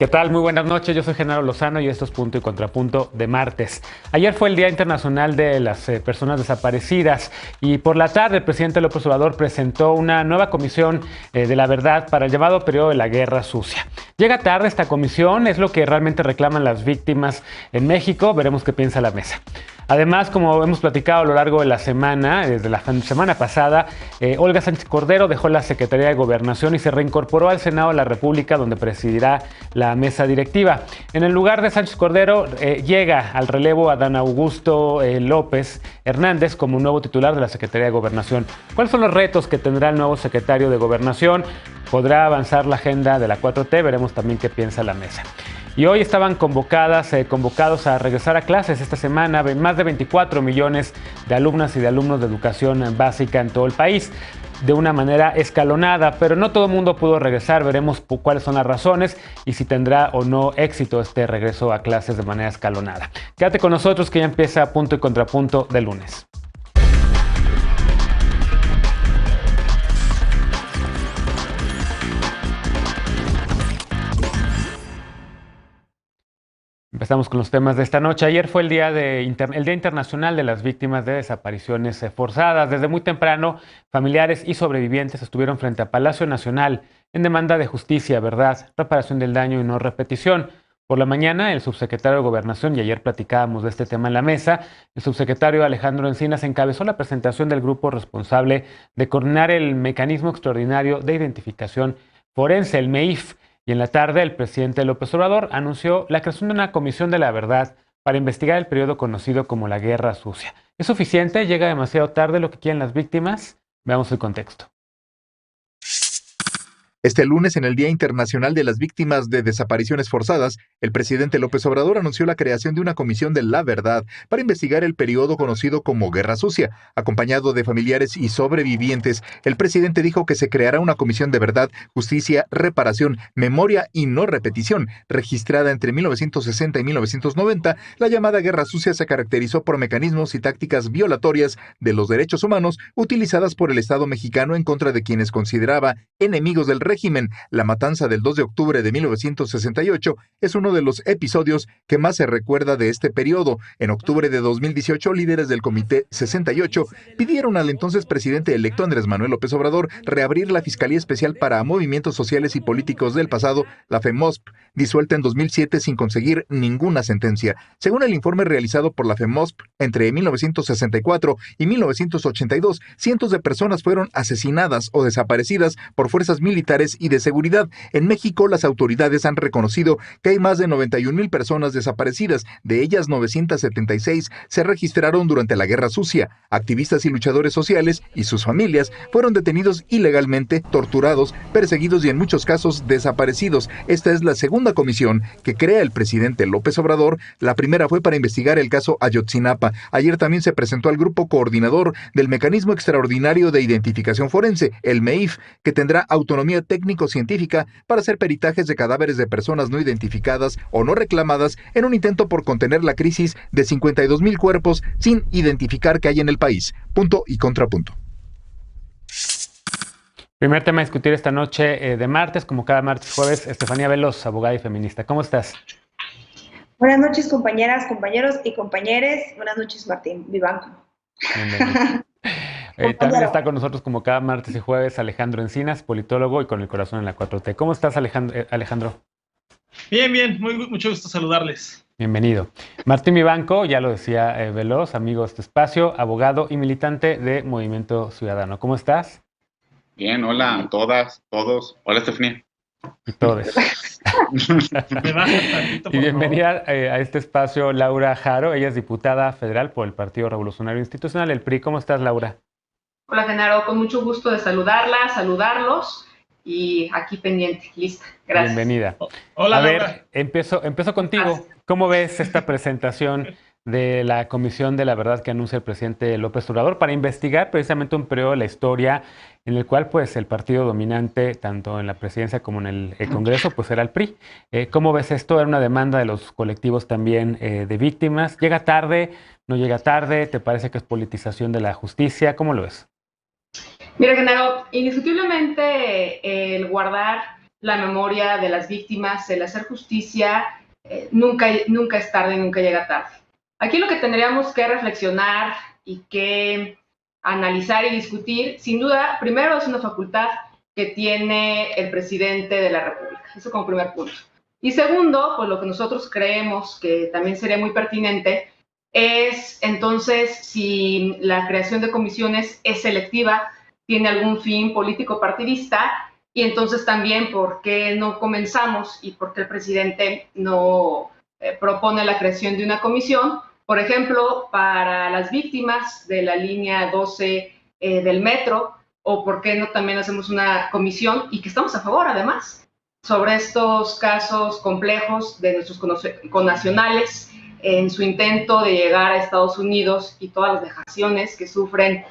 ¿Qué tal? Muy buenas noches, yo soy Genaro Lozano y esto es Punto y Contrapunto de martes. Ayer fue el Día Internacional de las Personas Desaparecidas y por la tarde el presidente López Obrador presentó una nueva comisión de la verdad para el llamado periodo de la Guerra Sucia. Llega tarde esta comisión, es lo que realmente reclaman las víctimas en México, veremos qué piensa la mesa. Además, como hemos platicado a lo largo de la semana, desde la semana pasada, Olga Sánchez Cordero dejó la Secretaría de Gobernación y se reincorporó al Senado de la República, donde presidirá la mesa directiva. En el lugar de Sánchez Cordero llega al relevo Adán Augusto López Hernández como nuevo titular de la Secretaría de Gobernación. ¿Cuáles son los retos que tendrá el nuevo secretario de Gobernación? ¿Podrá avanzar la agenda de la 4T? Veremos también qué piensa la mesa. Y hoy estaban convocados a regresar a clases esta semana más de 24 millones de alumnas y de alumnos de educación básica en todo el país, de una manera escalonada, pero no todo el mundo pudo regresar. Veremos cuáles son las razones y si tendrá o no éxito este regreso a clases de manera escalonada. Quédate con nosotros que ya empieza Punto y Contrapunto de lunes. Empezamos con los temas de esta noche. Ayer fue el Día Internacional de las Víctimas de Desapariciones Forzadas. Desde muy temprano, familiares y sobrevivientes estuvieron frente a Palacio Nacional en demanda de justicia, verdad, reparación del daño y no repetición. Por la mañana, el subsecretario de Gobernación, y ayer platicábamos de este tema en la mesa, el subsecretario Alejandro Encinas encabezó la presentación del grupo responsable de coordinar el Mecanismo Extraordinario de Identificación Forense, el MEIF. Y en la tarde, el presidente López Obrador anunció la creación de una comisión de la verdad para investigar el periodo conocido como la Guerra Sucia. ¿Es suficiente? ¿Llega demasiado tarde lo que quieren las víctimas? Veamos el contexto. Este lunes, en el Día Internacional de las Víctimas de Desapariciones Forzadas, el presidente López Obrador anunció la creación de una comisión de la verdad para investigar el periodo conocido como Guerra Sucia. Acompañado de familiares y sobrevivientes, el presidente dijo que se creará una comisión de verdad, justicia, reparación, memoria y no repetición. Registrada entre 1960 y 1990, la llamada Guerra Sucia se caracterizó por mecanismos y tácticas violatorias de los derechos humanos utilizadas por el Estado mexicano en contra de quienes consideraba enemigos del régimen. La matanza del 2 de octubre de 1968 es uno de los episodios que más se recuerda de este periodo. En octubre de 2018, líderes del Comité 68 pidieron al entonces presidente electo Andrés Manuel López Obrador reabrir la Fiscalía Especial para Movimientos Sociales y Políticos del Pasado, la FEMOSP, disuelta en 2007 sin conseguir ninguna sentencia. Según el informe realizado por la FEMOSP, entre 1964 y 1982, cientos de personas fueron asesinadas o desaparecidas por fuerzas militares y de seguridad. En México, las autoridades han reconocido que hay más de 91,000 personas desaparecidas. De ellas, 976 se registraron durante la Guerra Sucia. Activistas y luchadores sociales y sus familias fueron detenidos ilegalmente, torturados, perseguidos y en muchos casos desaparecidos. Esta es la segunda comisión que crea el presidente López Obrador. La primera fue para investigar el caso Ayotzinapa. Ayer también se presentó al grupo coordinador del Mecanismo Extraordinario de Identificación Forense, el MEIF, que tendrá autonomía técnico-científica para hacer peritajes de cadáveres de personas no identificadas o no reclamadas en un intento por contener la crisis de 52,000 cuerpos sin identificar que hay en el país. Punto y contrapunto. Primer tema a discutir esta noche de martes, como cada martes y jueves, Estefanía Veloz, abogada y feminista. ¿Cómo estás? Buenas noches, compañeras, compañeros y compañeres. Buenas noches, Martín Vivanco. También está con nosotros como cada martes y jueves Alejandro Encinas, politólogo y con el corazón en la 4T. ¿Cómo estás, Alejandro? Bien, bien, mucho gusto saludarles. Bienvenido. Martín Vivanco, ya lo decía Veloz, amigo de este espacio, abogado y militante de Movimiento Ciudadano. ¿Cómo estás? Bien, hola a todas, todos. Hola, Estefanía. Y todos. Y bienvenida a este espacio Laura Jaro. Ella es diputada federal por el Partido Revolucionario Institucional, el PRI. ¿Cómo estás, Laura? Hola, Genaro. Con mucho gusto de saludarlos y aquí pendiente. Lista. Gracias. Bienvenida. Hola, a Laura. ver, empiezo contigo. Gracias. ¿Cómo ves esta presentación de la Comisión de la Verdad que anuncia el presidente López Obrador para investigar precisamente un periodo de la historia en el cual pues el partido dominante tanto en la presidencia como en el Congreso pues era el PRI? ¿Cómo ves esto? Era una demanda de los colectivos también de víctimas. ¿Llega tarde? ¿No llega tarde? ¿Te parece que es politización de la justicia? ¿Cómo lo ves? Mira, Genaro, indiscutiblemente el guardar la memoria de las víctimas, el hacer justicia, nunca es tarde, nunca llega tarde. Aquí lo que tendríamos que reflexionar y que analizar y discutir, sin duda, primero es una facultad que tiene el presidente de la República. Eso como primer punto. Y segundo, pues lo que nosotros creemos que también sería muy pertinente es entonces si la creación de comisiones es selectiva, tiene algún fin político partidista, y entonces también por qué no comenzamos y por qué el presidente no propone la creación de una comisión, por ejemplo, para las víctimas de la línea 12 del metro, o por qué no también hacemos una comisión, y que estamos a favor además, sobre estos casos complejos de nuestros connacionales en su intento de llegar a Estados Unidos y todas las vejaciones que sufren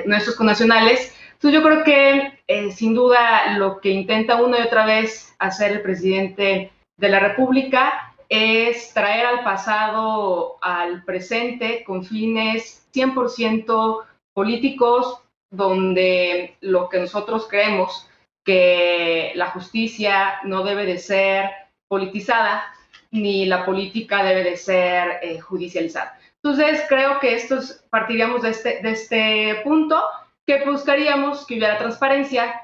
nuestros connacionales. Entonces yo creo que sin duda lo que intenta una y otra vez hacer el presidente de la República es traer al pasado al presente con fines 100% políticos, donde lo que nosotros creemos que la justicia no debe de ser politizada, ni la política debe de ser judicializada. Entonces creo que partiríamos de este punto, que buscaríamos que hubiera transparencia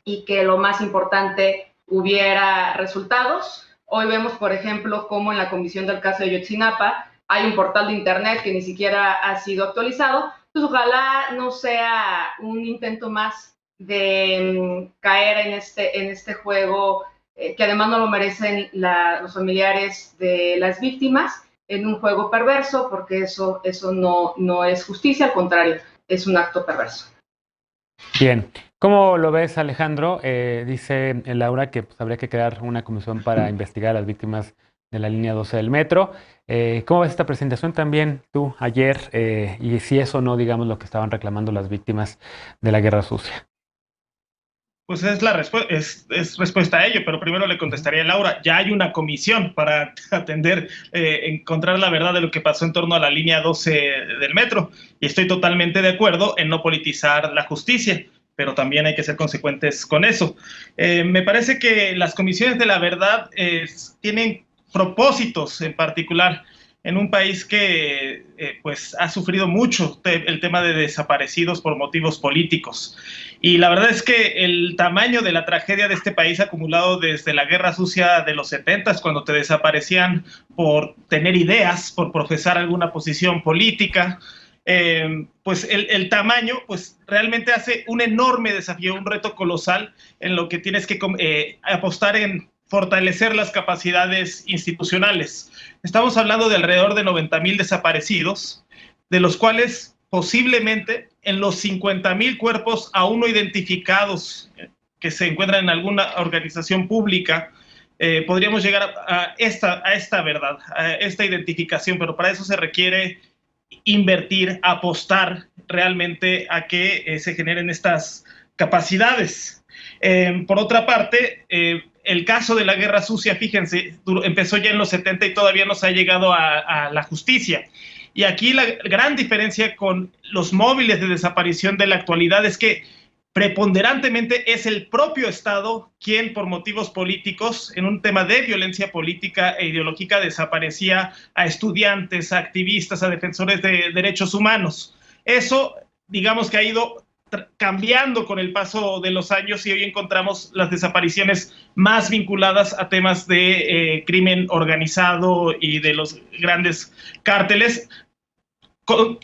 y que lo más importante hubiera resultados. Hoy vemos, por ejemplo, cómo en la comisión del caso de Ayotzinapa hay un portal de internet que ni siquiera ha sido actualizado. Entonces ojalá no sea un intento más de caer en este juego que además no lo merecen los familiares de las víctimas, en un juego perverso, porque eso no es justicia, al contrario, es un acto perverso. Bien, ¿cómo lo ves, Alejandro? Dice Laura que pues, habría que crear una comisión para investigar a las víctimas de la línea 12 del metro. ¿Cómo ves esta presentación también tú ayer? Y si es o no, digamos, lo que estaban reclamando las víctimas de la Guerra Sucia. Pues es respuesta a ello, pero primero le contestaría a Laura, ya hay una comisión para atender, encontrar la verdad de lo que pasó en torno a la línea 12 del metro, y estoy totalmente de acuerdo en no politizar la justicia, pero también hay que ser consecuentes con eso. Me parece que las comisiones de la verdad tienen propósitos en particular en un país que pues ha sufrido mucho el tema de desaparecidos por motivos políticos. Y la verdad es que el tamaño de la tragedia de este país acumulado desde la Guerra Sucia de los 70s, cuando te desaparecían por tener ideas, por profesar alguna posición política, pues el tamaño pues realmente hace un enorme desafío, un reto colosal en lo que tienes que apostar en fortalecer las capacidades institucionales. Estamos hablando de alrededor de 90,000 desaparecidos, de los cuales posiblemente en los 50,000 cuerpos aún no identificados que se encuentran en alguna organización pública, podríamos llegar a esta verdad, a esta identificación, pero para eso se requiere invertir, apostar realmente a que se generen estas capacidades. Por otra parte, el caso de la Guerra Sucia, fíjense, empezó ya en los 70 y todavía no se ha llegado a la justicia. Y aquí la gran diferencia con los móviles de desaparición de la actualidad es que preponderantemente es el propio Estado quien, por motivos políticos, en un tema de violencia política e ideológica, desaparecía a estudiantes, a activistas, a defensores de derechos humanos. Eso, digamos que ha ido cambiando con el paso de los años, y hoy encontramos las desapariciones más vinculadas a temas de crimen organizado y de los grandes cárteles,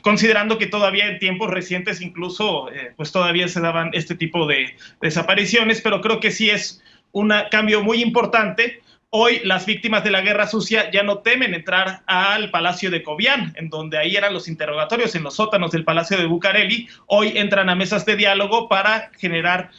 considerando que todavía en tiempos recientes incluso pues todavía se daban este tipo de desapariciones, pero creo que sí es un cambio muy importante. Hoy las víctimas de la Guerra Sucia ya no temen entrar al Palacio de Cobián, en donde ahí eran los interrogatorios, en los sótanos del Palacio de Bucareli. Hoy entran a mesas de diálogo para generar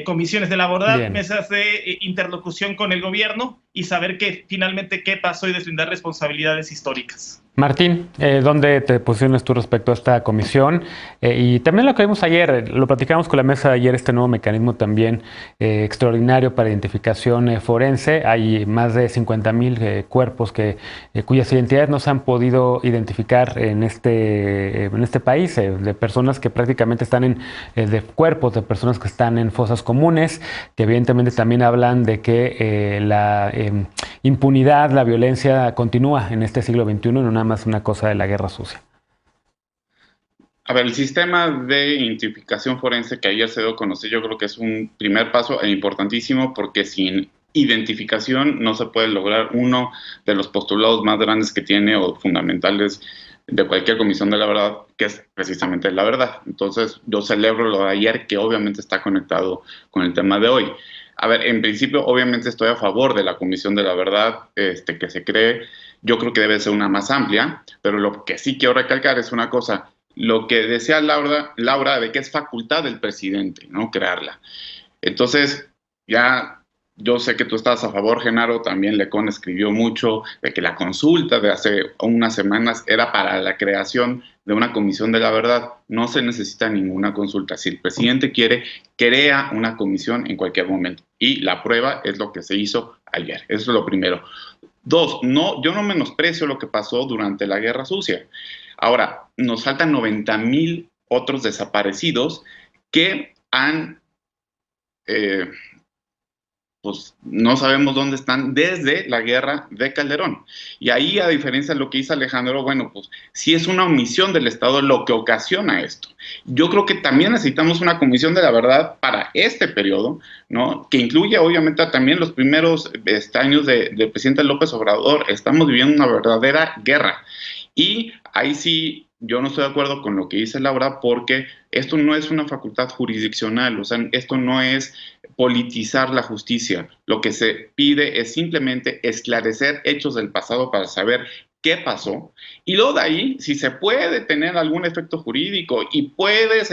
comisiones de la verdad, mesas de interlocución con el gobierno y saber finalmente qué pasó y deslindar responsabilidades históricas. Martín, ¿dónde te posicionas tú respecto a esta comisión? Y también lo que vimos ayer, lo platicamos con la mesa de ayer, este nuevo mecanismo también extraordinario para identificación forense. Hay más de 50,000 cuerpos cuyas identidades no se han podido identificar en este país, de personas que prácticamente están de cuerpos de personas que están en fosas cosas comunes, que evidentemente también hablan de que la impunidad, la violencia continúa en este siglo XXI, no nada más una cosa de la guerra sucia. A ver, el sistema de identificación forense que ayer se dio a conocer, yo creo que es un primer paso importantísimo, porque sin identificación no se puede lograr uno de los postulados más grandes que tiene o fundamentales de cualquier comisión de la verdad, que es precisamente la verdad. Entonces, yo celebro lo de ayer, que obviamente está conectado con el tema de hoy. A ver, en principio, obviamente estoy a favor de la comisión de la verdad que se cree. Yo creo que debe ser una más amplia, pero lo que sí quiero recalcar es una cosa. Lo que decía Laura, de que es facultad del presidente, ¿no?, crearla. Entonces, ya yo sé que tú estás a favor, Genaro, también Lecón escribió mucho de que la consulta de hace unas semanas era para la creación de una comisión de la verdad. No se necesita ninguna consulta. Si el presidente quiere, crea una comisión en cualquier momento. Y la prueba es lo que se hizo ayer. Eso es lo primero. Dos, yo no menosprecio lo que pasó durante la Guerra Sucia. Ahora, nos faltan 90,000 otros desaparecidos que pues no sabemos dónde están desde la guerra de Calderón. Y ahí, a diferencia de lo que dice Alejandro, bueno, pues sí es una omisión del Estado lo que ocasiona esto. Yo creo que también necesitamos una comisión de la verdad para este periodo, ¿no?, que incluye obviamente también los primeros años del presidente López Obrador. Estamos viviendo una verdadera guerra. Y ahí sí, yo no estoy de acuerdo con lo que dice Laura, porque esto no es una facultad jurisdiccional, o sea, esto no es politizar la justicia. Lo que se pide es simplemente esclarecer hechos del pasado para saber qué pasó, y luego de ahí, si se puede tener algún efecto jurídico y puedes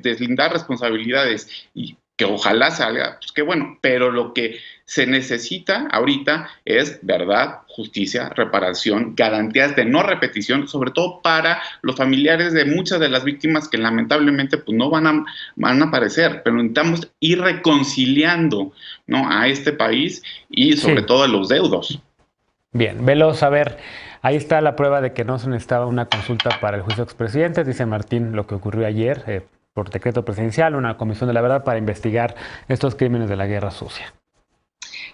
deslindar responsabilidades, y que ojalá salga, pues qué bueno, pero lo que se necesita ahorita es verdad, justicia, reparación, garantías de no repetición, sobre todo para los familiares de muchas de las víctimas que lamentablemente pues no van a aparecer, pero necesitamos ir reconciliando, ¿no?, a este país y sobre todo a los deudos. Bien, Veloz, a ver, ahí está la prueba de que no se necesitaba una consulta para el juicio de expresidentes, dice Martín lo que ocurrió ayer, por decreto presidencial, una comisión de la verdad para investigar estos crímenes de la guerra sucia.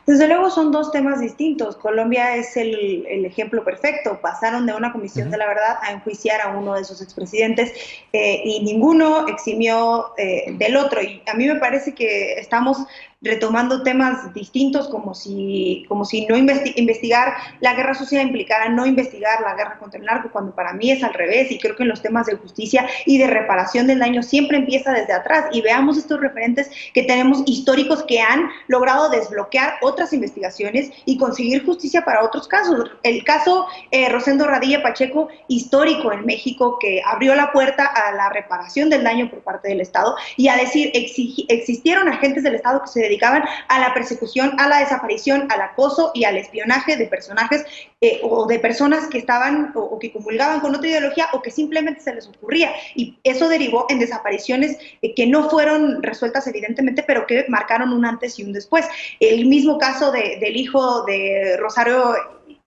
Desde luego son dos temas distintos. Colombia es el ejemplo perfecto. Pasaron de una comisión de la verdad a enjuiciar a uno de sus expresidentes y ninguno eximió del otro. Y a mí me parece que estamos retomando temas distintos, como si no investigar la guerra sucia implicara no investigar la guerra contra el narco, cuando para mí es al revés, y creo que en los temas de justicia y de reparación del daño siempre empieza desde atrás, y veamos estos referentes que tenemos históricos que han logrado desbloquear otras investigaciones y conseguir justicia para otros casos. El caso Rosendo Radilla Pacheco, histórico en México, que abrió la puerta a la reparación del daño por parte del Estado y a decir, existieron agentes del Estado que se dedicaban a la persecución, a la desaparición, al acoso y al espionaje de personajes o de personas que estaban o que comulgaban con otra ideología o que simplemente se les ocurría. Y eso derivó en desapariciones que no fueron resueltas evidentemente, pero que marcaron un antes y un después. El mismo caso del hijo de Rosario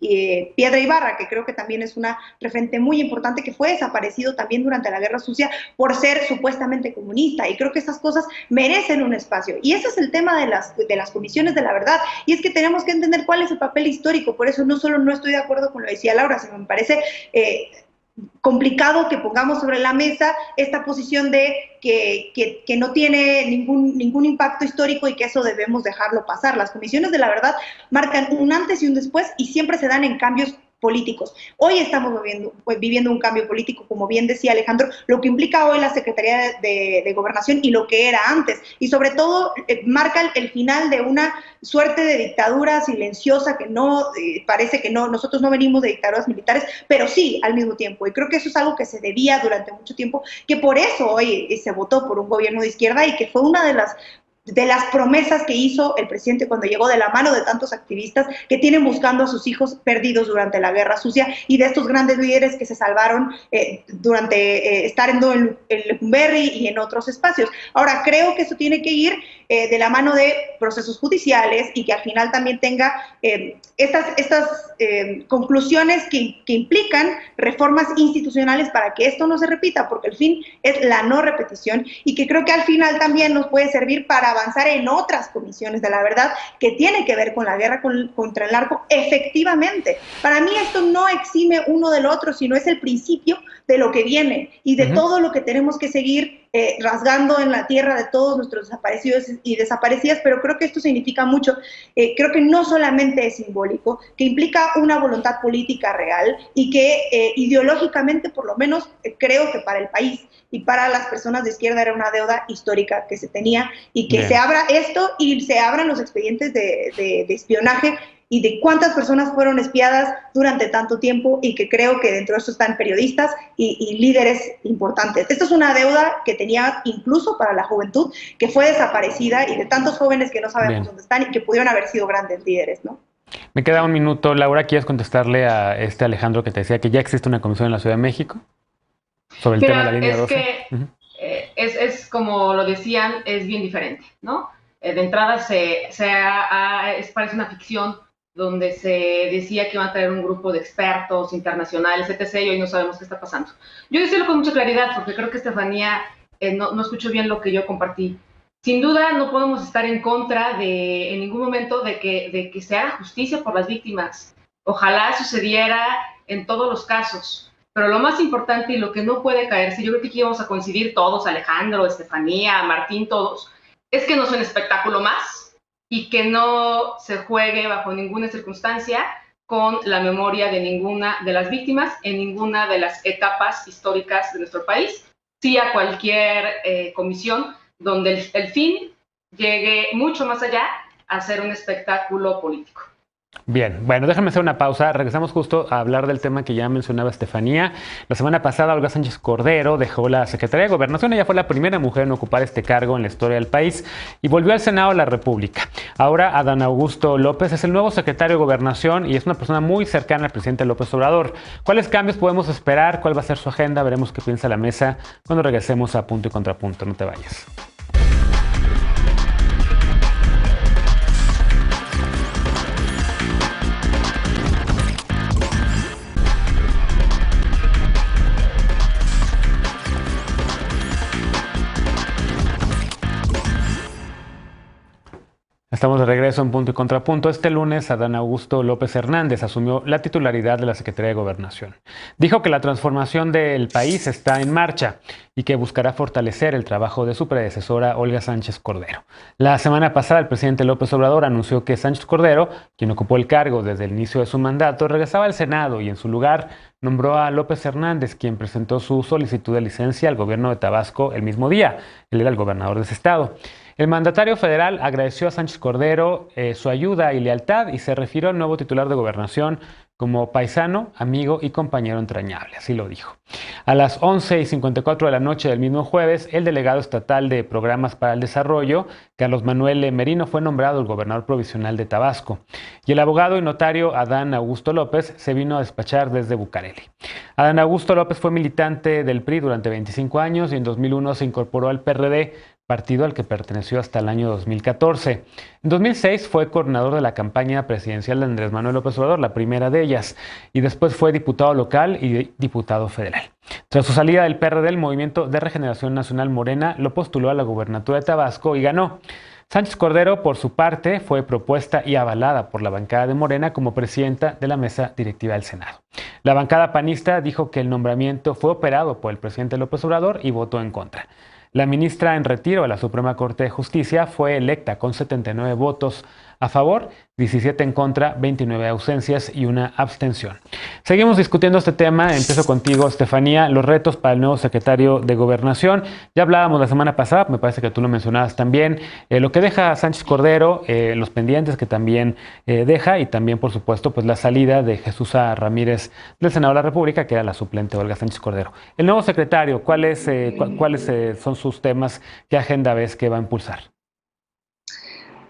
Piedra Ibarra, que creo que también es una referente muy importante, que fue desaparecido también durante la Guerra Sucia por ser supuestamente comunista, y creo que estas cosas merecen un espacio, y ese es el tema de las comisiones de la verdad, y es que tenemos que entender cuál es el papel histórico. Por eso no solo no estoy de acuerdo con lo que decía Laura, sino me parece complicado que pongamos sobre la mesa esta posición de que no tiene ningún impacto histórico y que eso debemos dejarlo pasar. Las comisiones de la verdad marcan un antes y un después y siempre se dan en cambios políticos. Hoy estamos viviendo un cambio político, como bien decía Alejandro, lo que implica hoy la Secretaría de Gobernación y lo que era antes, y sobre todo marca el final de una suerte de dictadura silenciosa que no, parece que no, nosotros no venimos de dictaduras militares, pero sí al mismo tiempo, y creo que eso es algo que se debía durante mucho tiempo, que por eso hoy se votó por un gobierno de izquierda y que fue una de las promesas que hizo el presidente cuando llegó, de la mano de tantos activistas que tienen buscando a sus hijos perdidos durante la Guerra Sucia, y de estos grandes líderes que se salvaron durante estar en Lecumberri y en otros espacios. Ahora, creo que eso tiene que ir de la mano de procesos judiciales y que al final también tenga estas conclusiones que implican reformas institucionales para que esto no se repita, porque el fin es la no repetición y que creo que al final también nos puede servir para avanzar en otras comisiones de la verdad que tiene que ver con la guerra contra el narco efectivamente. Para mí esto no exime uno del otro, sino es el principio de lo que viene y de todo lo que tenemos que seguir rasgando en la tierra de todos nuestros desaparecidos y desaparecidas, pero creo que esto significa mucho. Creo que no solamente es simbólico, que implica una voluntad política real y que ideológicamente, por lo menos, creo que para el país y para las personas de izquierda era una deuda histórica que se tenía y que se abra esto y se abran los expedientes de espionaje y de cuántas personas fueron espiadas durante tanto tiempo y que creo que dentro de eso están periodistas y líderes importantes. Esta es una deuda que tenía incluso para la juventud que fue desaparecida y de tantos jóvenes que no sabemos dónde están y que pudieron haber sido grandes líderes, ¿no? Me queda un minuto. Laura, ¿quieres contestarle a Alejandro que te decía que ya existe una comisión en la Ciudad de México sobre el tema de la línea 12? Es como lo decían, es bien diferente, ¿no? De entrada parece una ficción donde se decía que iban a traer un grupo de expertos internacionales, etc., y hoy no sabemos qué está pasando. Yo decirlo con mucha claridad, porque creo que Estefanía no escuchó bien lo que yo compartí. Sin duda no podemos estar en contra en ningún momento de que se haga justicia por las víctimas. Ojalá sucediera en todos los casos. Pero lo más importante y lo que no puede caerse, yo creo que aquí vamos a coincidir todos, Alejandro, Estefanía, Martín, todos, es que no es un espectáculo más y que no se juegue bajo ninguna circunstancia con la memoria de ninguna de las víctimas en ninguna de las etapas históricas de nuestro país, sí a cualquier comisión donde el fin llegue mucho más allá a ser un espectáculo político. Bien, bueno, déjame hacer una pausa. Regresamos justo a hablar del tema que ya mencionaba Estefanía. La semana pasada, Olga Sánchez Cordero dejó la Secretaría de Gobernación. Ella fue la primera mujer en ocupar este cargo en la historia del país y volvió al Senado de la República. Ahora, Adán Augusto López es el nuevo secretario de Gobernación y es una persona muy cercana al presidente López Obrador. ¿Cuáles cambios podemos esperar? ¿Cuál va a ser su agenda? Veremos qué piensa la mesa cuando regresemos a Punto y Contrapunto. No te vayas. Estamos de regreso en Punto y Contrapunto. Este lunes, Adán Augusto López Hernández asumió la titularidad de la Secretaría de Gobernación. Dijo que la transformación del país está en marcha y que buscará fortalecer el trabajo de su predecesora, Olga Sánchez Cordero. La semana pasada, el presidente López Obrador anunció que Sánchez Cordero, quien ocupó el cargo desde el inicio de su mandato, regresaba al Senado y en su lugar nombró a López Hernández, quien presentó su solicitud de licencia al gobierno de Tabasco el mismo día. Él era el gobernador de ese estado. El mandatario federal agradeció a Sánchez Cordero su ayuda y lealtad y se refirió al nuevo titular de Gobernación como paisano, amigo y compañero entrañable, así lo dijo. A las 11:54 de la noche del mismo jueves, el delegado estatal de Programas para el Desarrollo, Carlos Manuel Merino, fue nombrado el gobernador provisional de Tabasco. Y el abogado y notario Adán Augusto López se vino a despachar desde Bucareli. Adán Augusto López fue militante del PRI durante 25 años y en 2001 se incorporó al PRD, partido al que perteneció hasta el año 2014. En 2006 fue coordinador de la campaña presidencial de Andrés Manuel López Obrador, la primera de ellas, y después fue diputado local y diputado federal. Tras su salida del PRD, el Movimiento de Regeneración Nacional Morena lo postuló a la gubernatura de Tabasco y ganó. Sánchez Cordero, por su parte, fue propuesta y avalada por la bancada de Morena como presidenta de la mesa directiva del Senado. La bancada panista dijo que el nombramiento fue operado por el presidente López Obrador y votó en contra. La ministra en retiro de la Suprema Corte de Justicia fue electa con 79 votos a favor, 17 en contra, 29 ausencias y una abstención. Seguimos discutiendo este tema. Empiezo contigo, Estefanía, los retos para el nuevo secretario de Gobernación. Ya hablábamos la semana pasada, me parece que tú lo mencionabas también, lo que deja Sánchez Cordero, los pendientes que también deja y también, por supuesto, pues la salida de Jesús Ramírez del Senado de la República, que era la suplente Olga Sánchez Cordero. El nuevo secretario, ¿cuáles son sus temas? ¿Qué agenda ves que va a impulsar?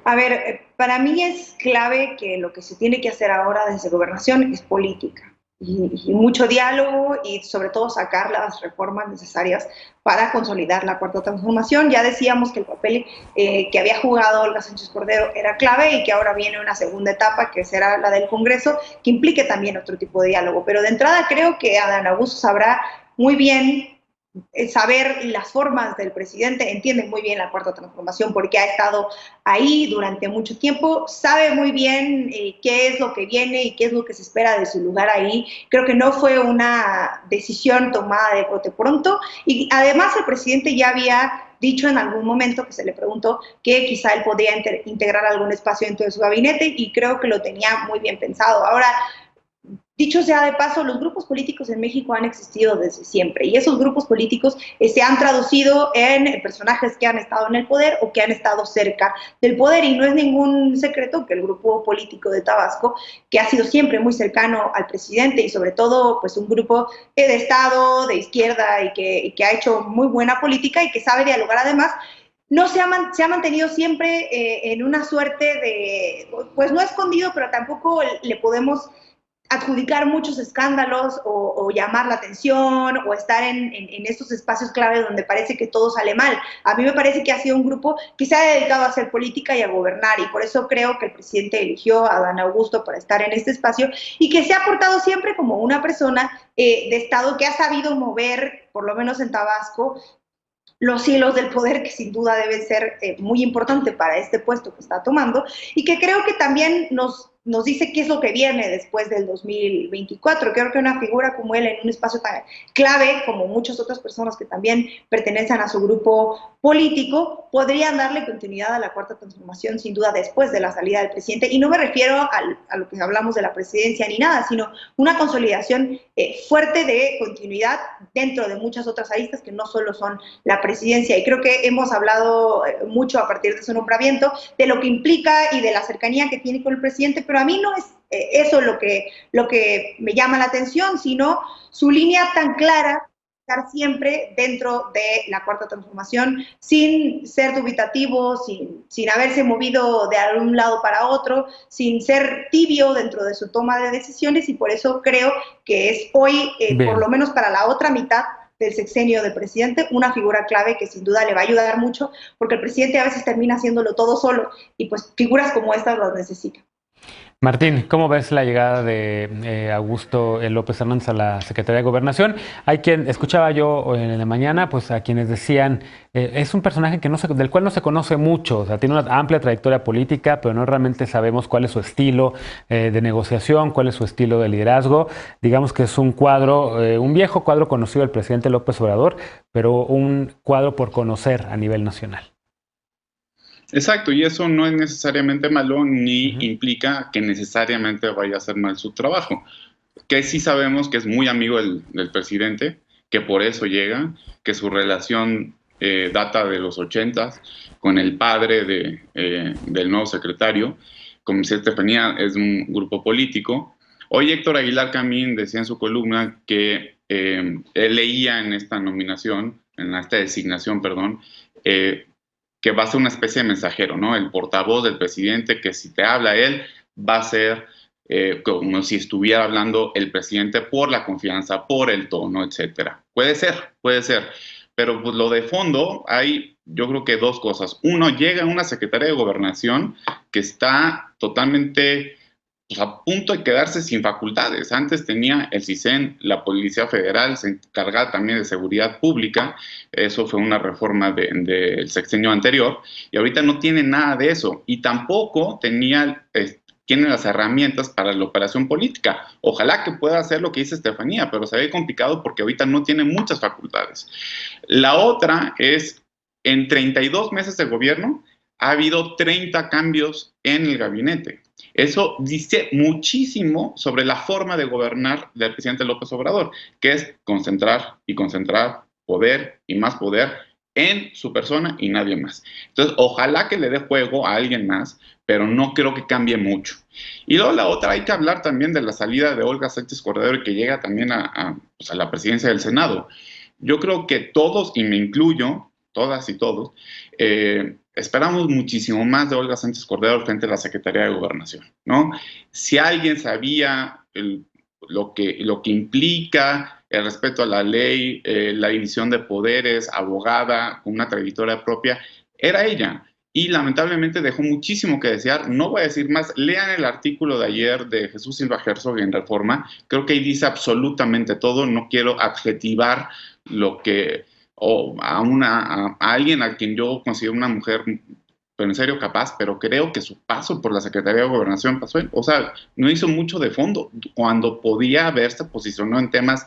A ver, para mí es clave que lo que se tiene que hacer ahora desde Gobernación es política. y mucho diálogo y sobre todo sacar las reformas necesarias para consolidar la cuarta transformación. Ya decíamos que el papel que había jugado Olga Sánchez Cordero era clave y que ahora viene una segunda etapa que será la del Congreso, que implique también otro tipo de diálogo. Pero de entrada creo que Adán Augusto sabrá muy bien saber las formas del presidente, entiende muy bien la cuarta transformación porque ha estado ahí durante mucho tiempo, sabe muy bien qué es lo que viene y qué es lo que se espera de su lugar ahí. Creo que no fue una decisión tomada de bote pronto y además el presidente ya había dicho en algún momento que se le preguntó que quizá él podía integrar algún espacio dentro de su gabinete y creo que lo tenía muy bien pensado. Ahora, dicho sea de paso, los grupos políticos en México han existido desde siempre y esos grupos políticos se han traducido en personajes que han estado en el poder o que han estado cerca del poder y no es ningún secreto que el grupo político de Tabasco, que ha sido siempre muy cercano al presidente y sobre todo pues un grupo de Estado, de izquierda y que ha hecho muy buena política y que sabe dialogar además, no se ha mantenido siempre en una suerte de, pues no escondido, pero tampoco le podemos adjudicar muchos escándalos o llamar la atención o estar en estos espacios clave donde parece que todo sale mal. A mí me parece que ha sido un grupo que se ha dedicado a hacer política y a gobernar y por eso creo que el presidente eligió a Adán Augusto para estar en este espacio y que se ha portado siempre como una persona de Estado que ha sabido mover, por lo menos en Tabasco, los hilos del poder, que sin duda debe ser muy importante para este puesto que está tomando, y que creo que también nos dice qué es lo que viene después del 2024. Creo que una figura como él en un espacio tan clave, como muchas otras personas que también pertenecen a su grupo político, podrían darle continuidad a la cuarta transformación, sin duda, después de la salida del presidente. Y no me refiero a lo que hablamos de la presidencia ni nada, sino una consolidación fuerte de continuidad dentro de muchas otras aristas que no solo son la presidencia. Y creo que hemos hablado mucho a partir de su nombramiento de lo que implica y de la cercanía que tiene con el presidente, pero a mí no es eso lo que me llama la atención, sino su línea tan clara, estar siempre dentro de la cuarta transformación, sin ser dubitativo, sin haberse movido de algún lado para otro, sin ser tibio dentro de su toma de decisiones, y por eso creo que es hoy, por lo menos para la otra mitad del sexenio del presidente, una figura clave que sin duda le va a ayudar mucho, porque el presidente a veces termina haciéndolo todo solo, y pues figuras como estas las necesita. Martín, ¿cómo ves la llegada de Augusto López Hernández a la Secretaría de Gobernación? Hay quien, escuchaba yo en la mañana, pues a quienes decían, es un personaje que del cual no se conoce mucho, o sea, tiene una amplia trayectoria política, pero no realmente sabemos cuál es su estilo de negociación, cuál es su estilo de liderazgo. Digamos que es un cuadro, un viejo cuadro conocido del presidente López Obrador, pero un cuadro por conocer a nivel nacional. Exacto, y eso no es necesariamente malo ni implica que necesariamente vaya a hacer mal su trabajo. Que sí sabemos que es muy amigo del presidente, que por eso llega, que su relación data de los 80s con el padre del nuevo secretario. Como decía Estefanía, es un grupo político. Hoy Héctor Aguilar Camín decía en su columna que él leía en esta nominación, en esta designación, perdón, que va a ser una especie de mensajero, ¿no? El portavoz del presidente, que si te habla él, va a ser como si estuviera hablando el presidente por la confianza, por el tono, etcétera. Puede ser. Pero pues, lo de fondo, hay yo creo que dos cosas. Uno, llega una Secretaría de Gobernación que está totalmente pues, a punto de quedarse sin facultades. Antes tenía el CISEN, la Policía Federal, se encargaba también de seguridad pública. Eso fue una reforma del sexenio anterior. Y ahorita no tiene nada de eso. Y tampoco tiene las herramientas para la operación política. Ojalá que pueda hacer lo que dice Estefanía, pero se ve complicado porque ahorita no tiene muchas facultades. La otra es, en 32 meses de gobierno, ha habido 30 cambios en el gabinete. Eso dice muchísimo sobre la forma de gobernar del presidente López Obrador, que es concentrar y concentrar poder y más poder en su persona y nadie más. Entonces, ojalá que le dé juego a alguien más, pero no creo que cambie mucho. Y luego la otra, hay que hablar también de la salida de Olga Sánchez Cordero, que llega también a la presidencia del Senado. Yo creo que todos, y me incluyo, todas y todos, esperamos muchísimo más de Olga Sánchez Cordero frente a la Secretaría de Gobernación, ¿no? Si alguien sabía lo que implica el respeto a la ley, la división de poderes, abogada, con una trayectoria propia, era ella. Y lamentablemente dejó muchísimo que desear. No voy a decir más. Lean el artículo de ayer de Jesús Silva Herzog en Reforma. Creo que ahí dice absolutamente todo. No quiero adjetivar lo que... o a alguien a quien yo considero una mujer, pero en serio capaz, pero creo que su paso por la Secretaría de Gobernación no hizo mucho de fondo, cuando podía haberse posicionado en temas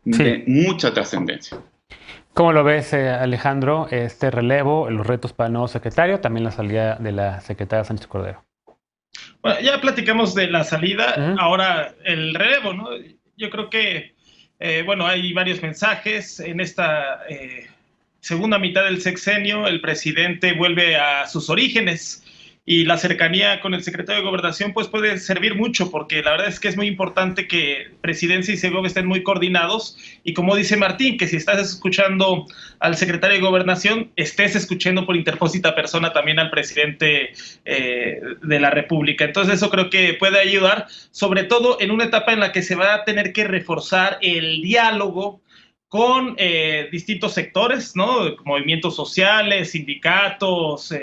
de mucha trascendencia. ¿Cómo lo ves, Alejandro, este relevo, los retos para el nuevo secretario, también la salida de la secretaria Sánchez Cordero? Bueno, ya platicamos de la salida, ahora el relevo, ¿no? Yo creo que, bueno, hay varios mensajes en esta segunda mitad del sexenio. El presidente vuelve a sus orígenes y la cercanía con el secretario de Gobernación pues puede servir mucho, porque la verdad es que es muy importante que Presidencia y Segov estén muy coordinados, y como dice Martín, que si estás escuchando al secretario de Gobernación, estés escuchando por interpósita persona también al presidente de la República. Entonces eso creo que puede ayudar, sobre todo en una etapa en la que se va a tener que reforzar el diálogo con distintos sectores, ¿no? Movimientos sociales, sindicatos,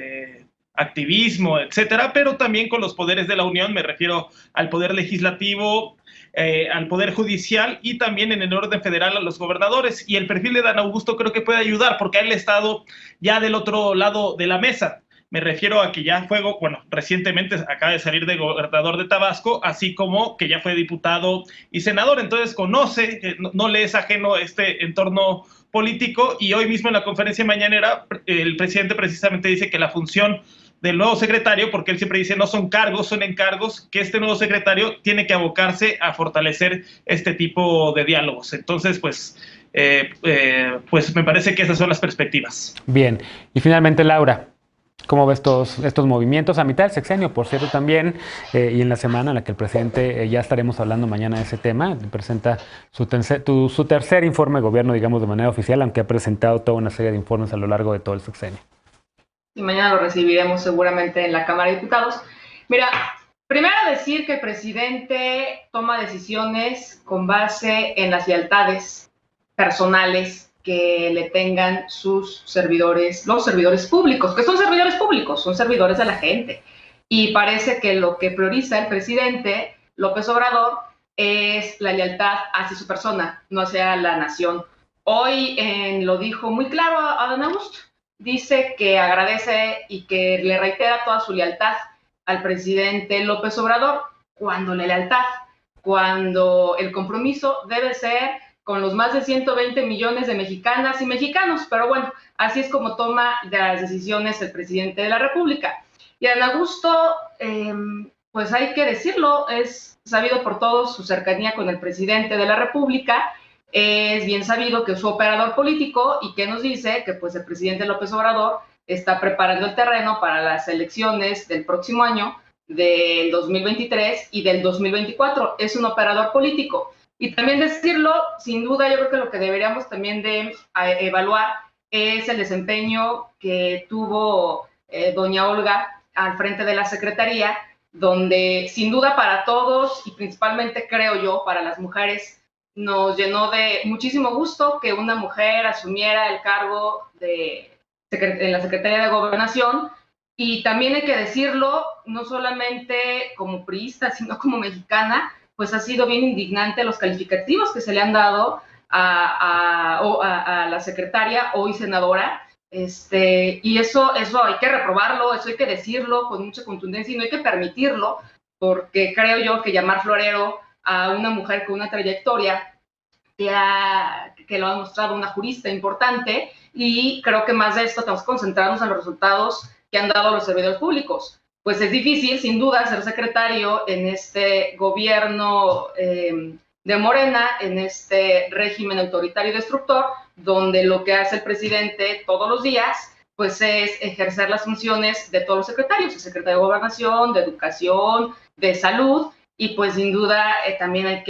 activismo, etcétera, pero también con los poderes de la Unión. Me refiero al poder legislativo, al poder judicial, y también en el orden federal a los gobernadores. Y el perfil de Dan Augusto creo que puede ayudar, porque él ha estado ya del otro lado de la mesa. Me refiero a que ya fue, bueno, recientemente acaba de salir de gobernador de Tabasco, así como que ya fue diputado y senador. Entonces conoce, no le es ajeno este entorno político, y hoy mismo en la conferencia mañanera el presidente precisamente dice que la función del nuevo secretario, porque él siempre dice no son cargos, son encargos, que este nuevo secretario tiene que abocarse a fortalecer este tipo de diálogos. Entonces, pues me parece que esas son las perspectivas. Bien, y finalmente, Laura, ¿cómo ves estos movimientos a mitad del sexenio, por cierto, también, y en la semana en la que el presidente, ya estaremos hablando mañana de ese tema, presenta su tercer informe de gobierno, digamos, de manera oficial, aunque ha presentado toda una serie de informes a lo largo de todo el sexenio? Y mañana lo recibiremos seguramente en la Cámara de Diputados. Mira, primero decir que el presidente toma decisiones con base en las lealtades personales que le tengan sus servidores, los servidores públicos, que son servidores públicos, son servidores de la gente. Y parece que lo que prioriza el presidente López Obrador es la lealtad hacia su persona, no hacia la nación. Hoy lo dijo muy claro a Dan Augusto. Dice que agradece y que le reitera toda su lealtad al presidente López Obrador, cuando la lealtad, cuando el compromiso debe ser con los más de 120 millones de mexicanas y mexicanos. Pero bueno, así es como toma las decisiones el presidente de la República. Y Dan Augusto, pues hay que decirlo, es sabido por todos su cercanía con el presidente de la República. Es bien sabido que es su operador político, y que nos dice que pues el presidente López Obrador está preparando el terreno para las elecciones del próximo año, del 2023 y del 2024. Es un operador político. Y también decirlo, sin duda, yo creo que lo que deberíamos también de evaluar es el desempeño que tuvo doña Olga al frente de la Secretaría, donde sin duda para todos, y principalmente creo yo para las mujeres, nos llenó de muchísimo gusto que una mujer asumiera el cargo en la Secretaría de Gobernación. Y también hay que decirlo, no solamente como priista, sino como mexicana, pues ha sido bien indignante los calificativos que se le han dado a la secretaria, hoy senadora, y eso hay que reprobarlo, eso hay que decirlo con mucha contundencia, y no hay que permitirlo, porque creo yo que llamar florero a una mujer con una trayectoria que lo ha demostrado una jurista importante, y creo que más de esto tenemos que concentrarnos en los resultados que han dado los servidores públicos. Pues es difícil, sin duda, ser secretario en este gobierno de Morena, en este régimen autoritario y destructor, donde lo que hace el presidente todos los días pues es ejercer las funciones de todos los secretarios, el secretario de Gobernación, de Educación, de Salud. Y pues sin duda también hay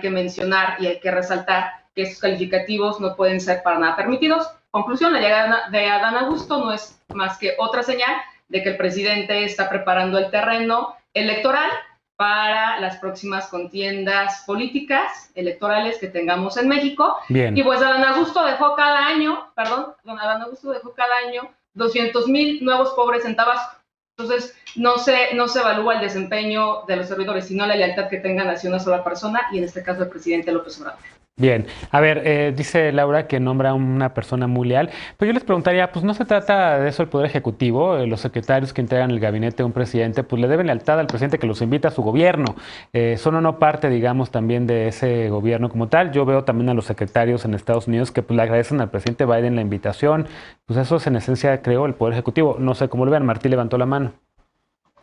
que mencionar y hay que resaltar que estos calificativos no pueden ser para nada permitidos. Conclusión, la llegada de Dan Augusto no es más que otra señal de que el presidente está preparando el terreno electoral para las próximas contiendas políticas, electorales que tengamos en México. Bien. Y pues Adán Augusto dejó cada año 200,000 nuevos pobres en Tabasco. Entonces, no se evalúa el desempeño de los servidores, sino la lealtad que tengan hacia una sola persona, y en este caso el presidente López Obrador. Bien, a ver, dice Laura que nombra a una persona muy leal, pero yo les preguntaría, pues no se trata de eso el Poder Ejecutivo, los secretarios que integran el gabinete de un presidente, pues le deben lealtad al presidente que los invita a su gobierno, son o no parte, digamos, también de ese gobierno como tal. Yo veo también a los secretarios en Estados Unidos que pues le agradecen al presidente Biden la invitación, pues eso es en esencia, creo, el Poder Ejecutivo. No sé cómo lo vean, Martí levantó la mano.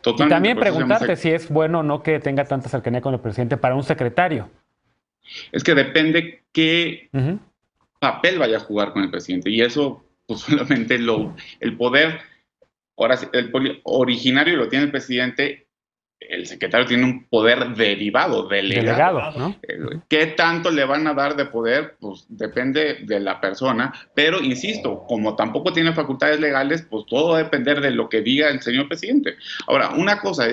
Totalmente, y también preguntarte si es bueno o no que tenga tanta cercanía con el presidente para un secretario. Es que depende qué papel vaya a jugar con el presidente. Y eso, pues solamente el poder, ahora el originario lo tiene el presidente, el secretario tiene un poder derivado, delegado, ¿no? ¿Qué tanto le van a dar de poder? Pues depende de la persona, pero insisto, como tampoco tiene facultades legales, pues todo va a depender de lo que diga el señor presidente. Ahora, una cosa,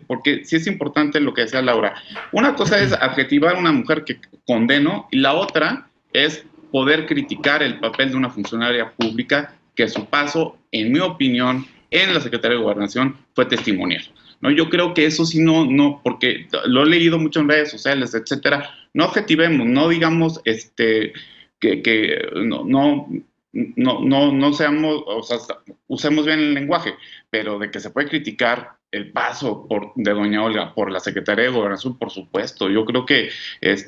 porque sí es importante lo que decía Laura, una cosa es adjetivar a una mujer que condeno, y la otra es poder criticar el papel de una funcionaria pública que su paso, en mi opinión, en la Secretaría de Gobernación fue testimonial. No, yo creo que eso sí no, porque lo he leído mucho en redes sociales, etcétera. No objetivemos, no digamos que no seamos, o sea, usemos bien el lenguaje, pero de que se puede criticar el paso de doña Olga por la Secretaría de Gobernación, por supuesto. Yo creo que,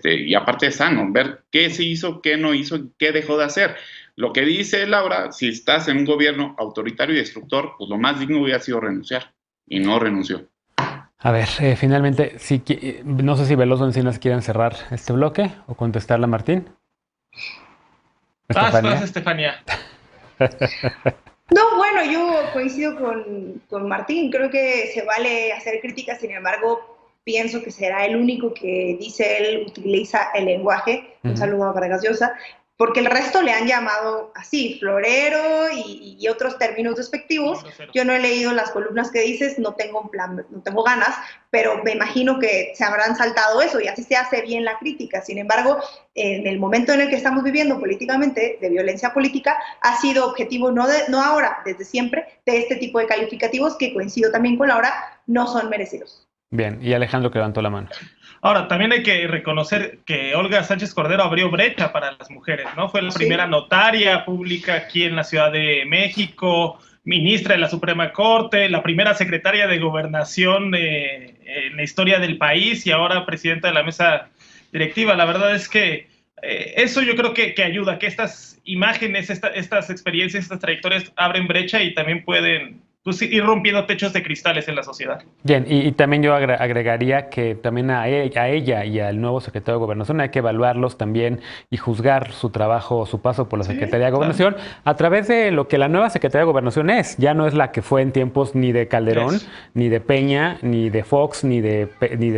y aparte es sano, ver qué se hizo, qué no hizo, qué dejó de hacer. Lo que dice Laura, si estás en un gobierno autoritario y destructor, pues lo más digno hubiera sido renunciar. Y no renunció. A ver, finalmente, no sé si Veloso Encinas quieren cerrar este bloque o contestarle a Martín. Estefanía. No, bueno, yo coincido con Martín. Creo que se vale hacer críticas, sin embargo, pienso que será el único que dice él, utiliza el lenguaje, un saludo a Vargas Llosa, porque el resto le han llamado así, florero y otros términos despectivos. Yo no he leído las columnas que dices, no tengo ganas, pero me imagino que se habrán saltado eso y así se hace bien la crítica. Sin embargo, en el momento en el que estamos viviendo políticamente, de violencia política, ha sido objetivo, no ahora, desde siempre, de este tipo de calificativos que, coincido también con Laura, no son merecidos. Bien, y Alejandro que levantó la mano. Ahora, también hay que reconocer que Olga Sánchez Cordero abrió brecha para las mujeres, ¿no? Fue la primera notaria pública aquí en la Ciudad de México, ministra de la Suprema Corte, la primera secretaria de Gobernación en la historia del país y ahora presidenta de la mesa directiva. La verdad es que eso yo creo que ayuda, que estas imágenes, estas experiencias, estas trayectorias abren brecha y también pueden ir rompiendo techos de cristales en la sociedad. Bien, y también yo agregaría que también a ella y al nuevo secretario de Gobernación hay que evaluarlos también y juzgar su trabajo, su paso por la Secretaría de Gobernación a través de lo que la nueva Secretaría de Gobernación es. Ya no es la que fue en tiempos ni de Calderón, ni de Peña, ni de Fox, ni de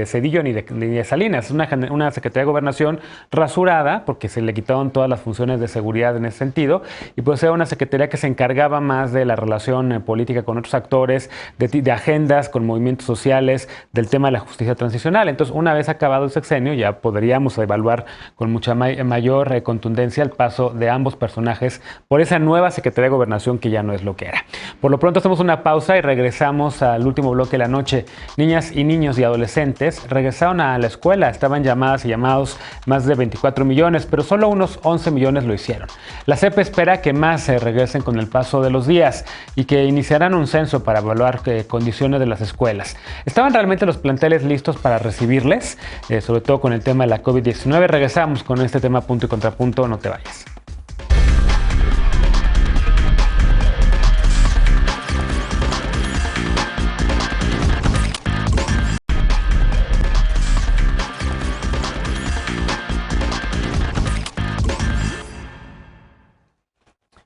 Cedillo, ni de Salinas. Es una Secretaría de Gobernación rasurada porque se le quitaron todas las funciones de seguridad en ese sentido y pues era una secretaría que se encargaba más de la relación política con otros actores, de agendas, con movimientos sociales, del tema de la justicia transicional. Entonces, una vez acabado el sexenio, ya podríamos evaluar con mucha mayor contundencia el paso de ambos personajes por esa nueva Secretaría de Gobernación que ya no es lo que era. Por lo pronto, hacemos una pausa y regresamos al último bloque de la noche. Niñas y niños y adolescentes regresaron a la escuela. Estaban llamadas y llamados más de 24 millones, pero solo unos 11 millones lo hicieron. La CEP espera que más se regresen con el paso de los días y que iniciarán un censo para evaluar condiciones de las escuelas. ¿Estaban realmente los planteles listos para recibirles? Sobre todo con el tema de la COVID-19. Regresamos con este tema punto y contrapunto. No te vayas.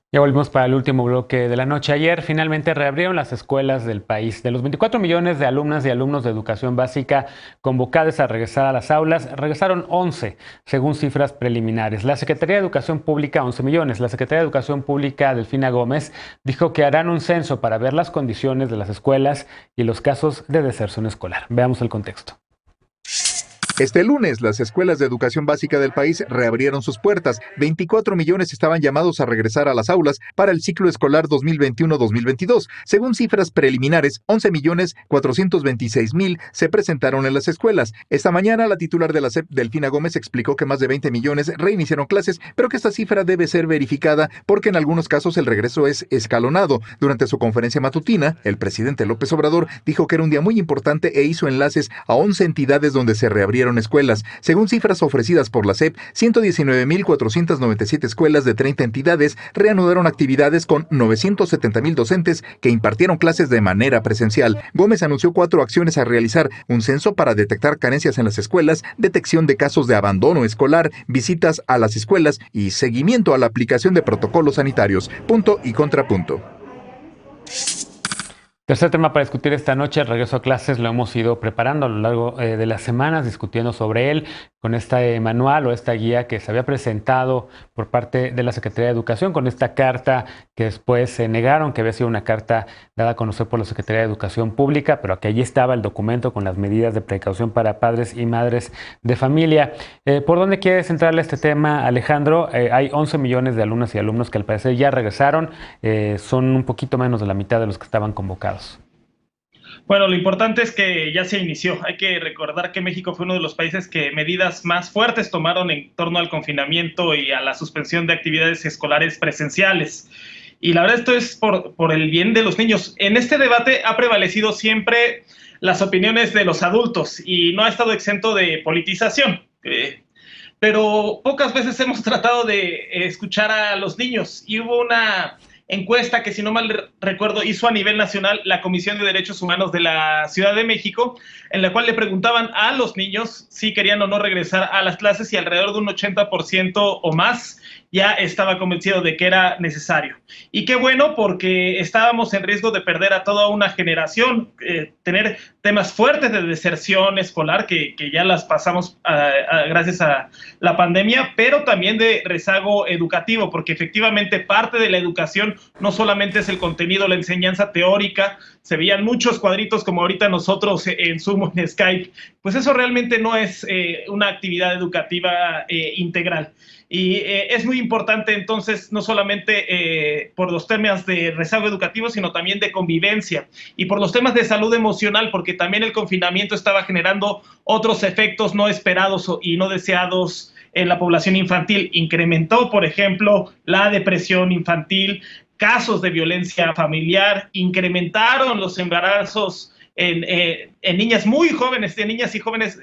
Ya volvimos para el último bloque de la noche. Ayer finalmente reabrieron las escuelas del país. De los 24 millones de alumnas y alumnos de educación básica convocados a regresar a las aulas, regresaron 11, según cifras preliminares. La Secretaría de Educación Pública, 11 millones. La Secretaría de Educación Pública, Delfina Gómez, dijo que harán un censo para ver las condiciones de las escuelas y los casos de deserción escolar. Veamos el contexto. Este lunes, las escuelas de educación básica del país reabrieron sus puertas. 24 millones estaban llamados a regresar a las aulas para el ciclo escolar 2021-2022. Según cifras preliminares, 11.426.000 se presentaron en las escuelas. Esta mañana, la titular de la SEP, Delfina Gómez, explicó que más de 20 millones reiniciaron clases, pero que esta cifra debe ser verificada porque en algunos casos el regreso es escalonado. Durante su conferencia matutina, el presidente López Obrador dijo que era un día muy importante e hizo enlaces a 11 entidades donde se reabrieron escuelas. Según cifras ofrecidas por la SEP, 119.497 escuelas de 30 entidades reanudaron actividades con 970.000 docentes que impartieron clases de manera presencial. Gómez anunció 4 acciones a realizar: un censo para detectar carencias en las escuelas, detección de casos de abandono escolar, visitas a las escuelas y seguimiento a la aplicación de protocolos sanitarios. Punto y contrapunto. Tercer tema para discutir esta noche, el regreso a clases. Lo hemos ido preparando a lo largo de las semanas, discutiendo sobre él con este manual o esta guía que se había presentado por parte de la Secretaría de Educación, con esta carta que después se negaron, que había sido una carta dada a conocer por la Secretaría de Educación Pública, pero que allí estaba el documento con las medidas de precaución para padres y madres de familia. ¿Por dónde quieres entrarle a este tema, Alejandro? Hay 11 millones de alumnas y alumnos que al parecer ya regresaron. Son un poquito menos de la mitad de los que estaban convocados. Bueno, lo importante es que ya se inició. Hay que recordar que México fue uno de los países que medidas más fuertes tomaron en torno al confinamiento y a la suspensión de actividades escolares presenciales. Y la verdad, esto es por el bien de los niños. En este debate ha prevalecido siempre las opiniones de los adultos y no ha estado exento de politización. Pero pocas veces hemos tratado de escuchar a los niños, y hubo una encuesta que, si no mal recuerdo, hizo a nivel nacional la Comisión de Derechos Humanos de la Ciudad de México, en la cual le preguntaban a los niños si querían o no regresar a las clases, y alrededor de un 80% o más ya estaba convencido de que era necesario. Y qué bueno, porque estábamos en riesgo de perder a toda una generación, tener temas fuertes de deserción escolar, que ya las pasamos gracias a la pandemia, pero también de rezago educativo, porque efectivamente parte de la educación no solamente es el contenido, la enseñanza teórica. Se veían muchos cuadritos como ahorita nosotros en Zoom, en Skype. Pues eso realmente no es una actividad educativa integral. Y es muy importante, entonces, no solamente por los temas de rezago educativo, sino también de convivencia, y por los temas de salud emocional, porque también el confinamiento estaba generando otros efectos no esperados y no deseados en la población infantil. Incrementó, por ejemplo, la depresión infantil, casos de violencia familiar, incrementaron los embarazos en niñas muy jóvenes, de niñas y jóvenes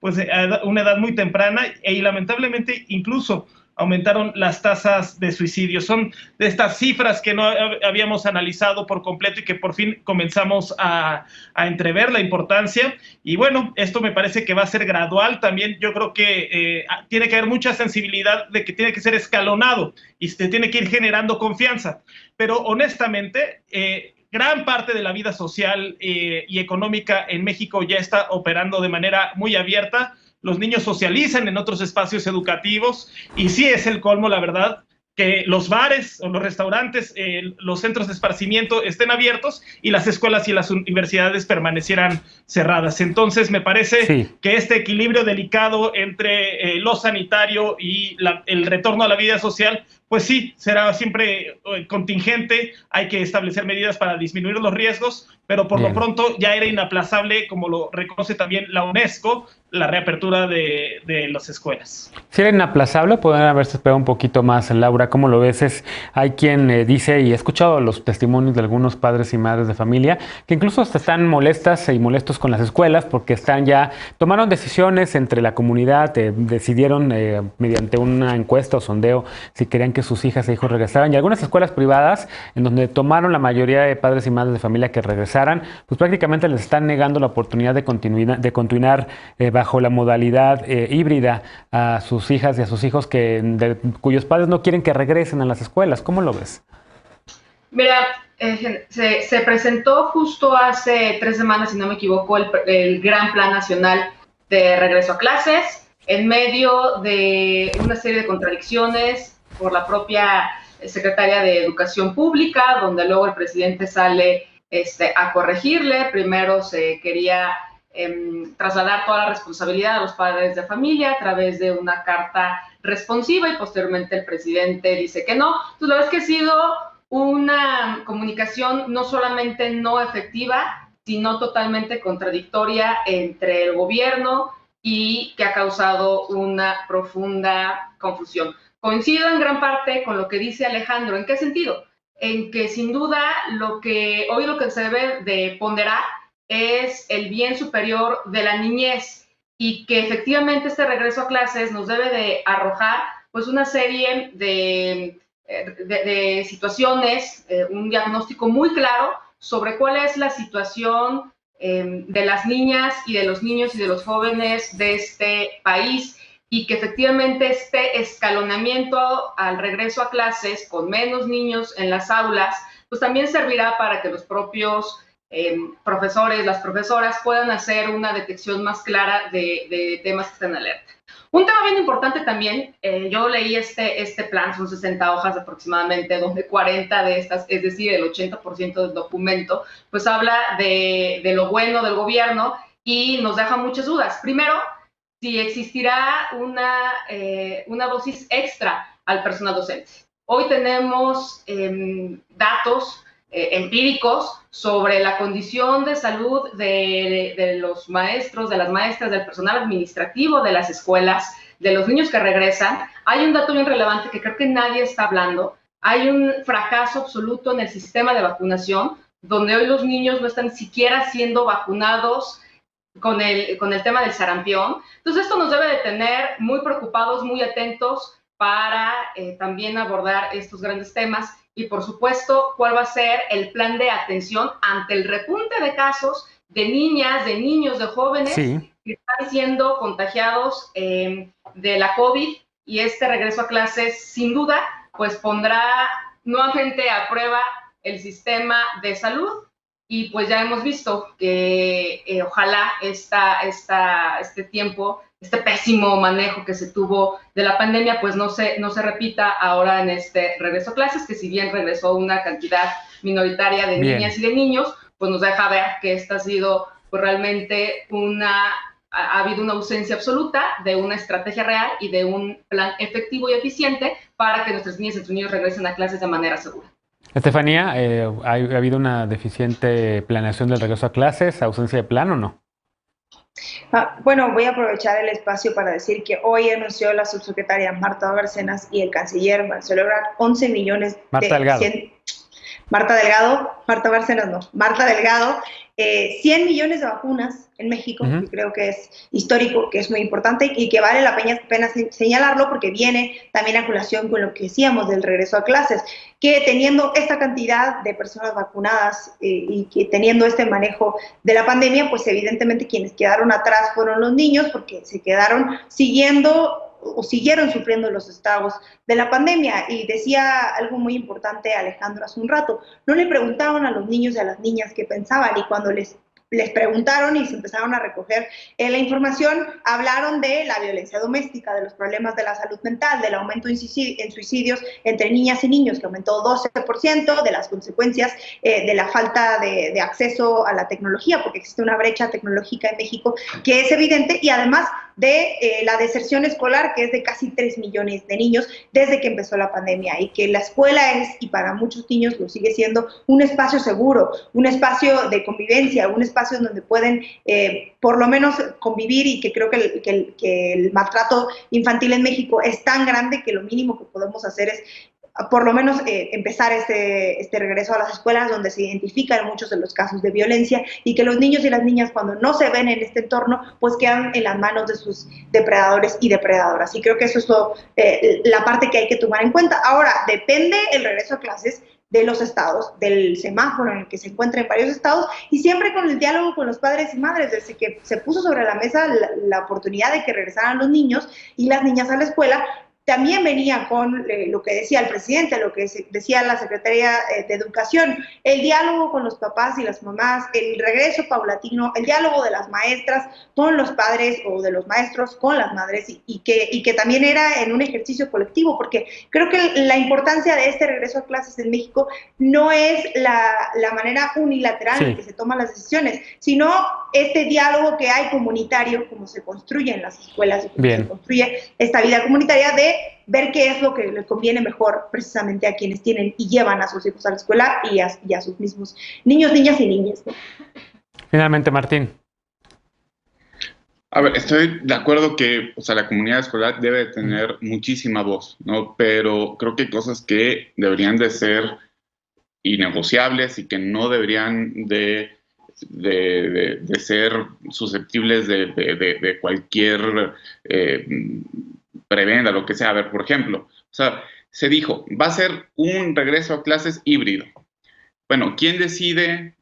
pues a una edad muy temprana, y lamentablemente incluso aumentaron las tasas de suicidio. Son de estas cifras que no habíamos analizado por completo y que por fin comenzamos a entrever la importancia. Y bueno, esto me parece que va a ser gradual. También yo creo que tiene que haber mucha sensibilidad de que tiene que ser escalonado y se tiene que ir generando confianza. Pero honestamente, gran parte de la vida social y económica en México ya está operando de manera muy abierta. Los niños socializan en otros espacios educativos, y sí es el colmo, la verdad, que los bares o los restaurantes, los centros de esparcimiento estén abiertos y las escuelas y las universidades permanecieran cerradas. Entonces me parece que este equilibrio delicado entre lo sanitario y el retorno a la vida social, pues sí, será siempre contingente. Hay que establecer medidas para disminuir los riesgos, pero por lo pronto ya era inaplazable, como lo reconoce también la UNESCO, la reapertura de las escuelas. Si era inaplazable, pueden haberse esperado un poquito más. Laura, ¿cómo lo ves? Hay quien dice, y he escuchado los testimonios de algunos padres y madres de familia, que incluso hasta están molestas y molestos con las escuelas porque tomaron decisiones entre la comunidad, decidieron mediante una encuesta o sondeo si querían que sus hijas e hijos regresaran, y algunas escuelas privadas, en donde tomaron la mayoría de padres y madres de familia que regresaran, pues prácticamente les están negando la oportunidad de continuar bajo la modalidad híbrida a sus hijas y a sus hijos cuyos padres no quieren que regresen a las escuelas. ¿Cómo lo ves? Mira, se presentó justo hace 3 semanas, si no me equivoco, el Gran Plan Nacional de Regreso a Clases, en medio de una serie de contradicciones por la propia secretaria de Educación Pública, donde luego el presidente sale a corregirle. Primero se quería trasladar toda la responsabilidad a los padres de familia a través de una carta responsiva y posteriormente el presidente dice que no. Entonces, la verdad es que ha sido una comunicación no solamente no efectiva, sino totalmente contradictoria entre el gobierno y que ha causado una profunda confusión. Coincido en gran parte con lo que dice Alejandro. ¿En qué sentido? En que sin duda lo que se debe de ponderar es el bien superior de la niñez y que efectivamente este regreso a clases nos debe de arrojar pues una serie de situaciones, un diagnóstico muy claro sobre cuál es la situación de las niñas y de los niños y de los jóvenes de este país y que efectivamente este escalonamiento al regreso a clases con menos niños en las aulas, pues también servirá para que los propios profesores, las profesoras puedan hacer una detección más clara de temas que están en alerta. Un tema bien importante también, yo leí este plan, son 60 hojas aproximadamente, donde 40 de estas, es decir, el 80% del documento, pues habla de lo bueno del gobierno y nos deja muchas dudas. Primero, si existirá una dosis extra al personal docente. Hoy tenemos datos empíricos sobre la condición de salud de los maestros, de las maestras, del personal administrativo de las escuelas, de los niños que regresan. Hay un dato bien relevante que creo que nadie está hablando. Hay un fracaso absoluto en el sistema de vacunación, donde hoy los niños no están siquiera siendo vacunados con el tema del sarampión. Entonces esto nos debe de tener muy preocupados, muy atentos para también abordar estos grandes temas y por supuesto cuál va a ser el plan de atención ante el repunte de casos de niñas, de niños, de jóvenes que están siendo contagiados de la COVID y este regreso a clases sin duda pues pondrá nuevamente a prueba el sistema de salud. Y pues ya hemos visto que ojalá este tiempo, este pésimo manejo que se tuvo de la pandemia, pues no se repita ahora en este regreso a clases, que si bien regresó una cantidad minoritaria de niñas y de niños, pues nos deja ver que esta ha sido pues realmente ha habido una ausencia absoluta de una estrategia real y de un plan efectivo y eficiente para que nuestras niñas y nuestros niños regresen a clases de manera segura. Estefanía, ¿ha habido una deficiente planeación del regreso a clases, ausencia de plan o no? Bueno, voy a aprovechar el espacio para decir que hoy anunció la subsecretaria Marta Bárcenas y el canciller Marcelo Ebrard 11 millones Marta Delgado. Marta Bárcenas no, Marta Delgado, 100 millones de vacunas en México, que creo que es histórico, que es muy importante y que vale la pena señalarlo porque viene también a colación con lo que decíamos del regreso a clases, que teniendo esta cantidad de personas vacunadas y que teniendo este manejo de la pandemia, pues evidentemente quienes quedaron atrás fueron los niños porque se quedaron siguieron sufriendo los estragos de la pandemia. Y decía algo muy importante Alejandro hace un rato, no le preguntaban a los niños y a las niñas qué pensaban y cuando les preguntaron y se empezaron a recoger la información, hablaron de la violencia doméstica, de los problemas de la salud mental, del aumento en suicidios entre niñas y niños, que aumentó 12%, de las consecuencias de la falta de acceso a la tecnología, porque existe una brecha tecnológica en México que es evidente, y además de la deserción escolar, que es de casi 3 millones de niños desde que empezó la pandemia, y que la escuela es, y para muchos niños lo sigue siendo, un espacio seguro, un espacio de convivencia, un espacio en donde pueden por lo menos convivir, y que creo que el maltrato infantil en México es tan grande que lo mínimo que podemos hacer es por lo menos empezar este regreso a las escuelas donde se identifican muchos de los casos de violencia y que los niños y las niñas cuando no se ven en este entorno pues quedan en las manos de sus depredadores y depredadoras, y creo que eso es la parte que hay que tomar en cuenta. Ahora, depende el regreso a clases de los estados, del semáforo en el que se encuentra en varios estados, y siempre con el diálogo con los padres y madres. Desde que se puso sobre la mesa la oportunidad de que regresaran los niños y las niñas a la escuela, también venía con lo que decía el presidente, lo que decía la Secretaría de Educación, el diálogo con los papás y las mamás, el regreso paulatino, el diálogo de las maestras con los padres o de los maestros con las madres y que también era en un ejercicio colectivo, porque creo que la importancia de este regreso a clases en México no es la manera unilateral en que se toman las decisiones, sino este diálogo que hay comunitario, como se construye en las escuelas y como se construye esta vida comunitaria de ver qué es lo que le conviene mejor precisamente a quienes tienen y llevan a sus hijos a la escuela y a sus mismos niños, niñas y niñas, ¿no? Finalmente, Martín. A ver, estoy de acuerdo que, o sea, la comunidad escolar debe tener muchísima voz, ¿no? Pero creo que hay cosas que deberían de ser innegociables y que no deberían de ser susceptibles de cualquier prebenda, lo que sea. A ver, por ejemplo, o sea, se dijo, va a ser un regreso a clases híbrido. Bueno, ¿quién decide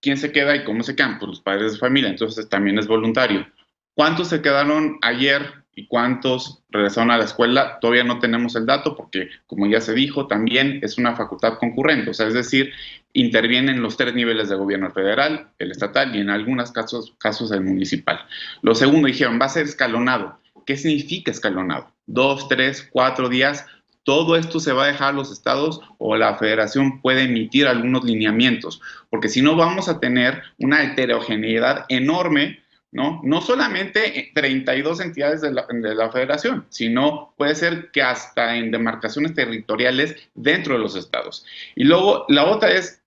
quién se queda y cómo se quedan? Pues los padres de familia, entonces también es voluntario. ¿Cuántos se quedaron ayer y cuántos regresaron a la escuela? Todavía no tenemos el dato porque, como ya se dijo, también es una facultad concurrente, o sea, es decir, intervienen los 3 niveles de gobierno, el federal, el estatal y en algunos casos el municipal. Lo segundo, dijeron, va a ser escalonado. ¿Qué significa escalonado? 2, 3, 4 días. Todo esto se va a dejar a los estados o la federación puede emitir algunos lineamientos, porque si no vamos a tener una heterogeneidad enorme, no solamente 32 entidades de la federación, sino puede ser que hasta en demarcaciones territoriales dentro de los estados. Y luego la otra es,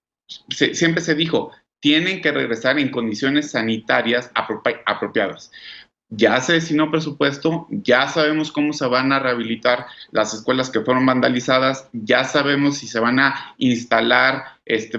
siempre se dijo, tienen que regresar en condiciones sanitarias apropiadas. Ya se destinó presupuesto, ya sabemos cómo se van a rehabilitar las escuelas que fueron vandalizadas, ya sabemos si se van a instalar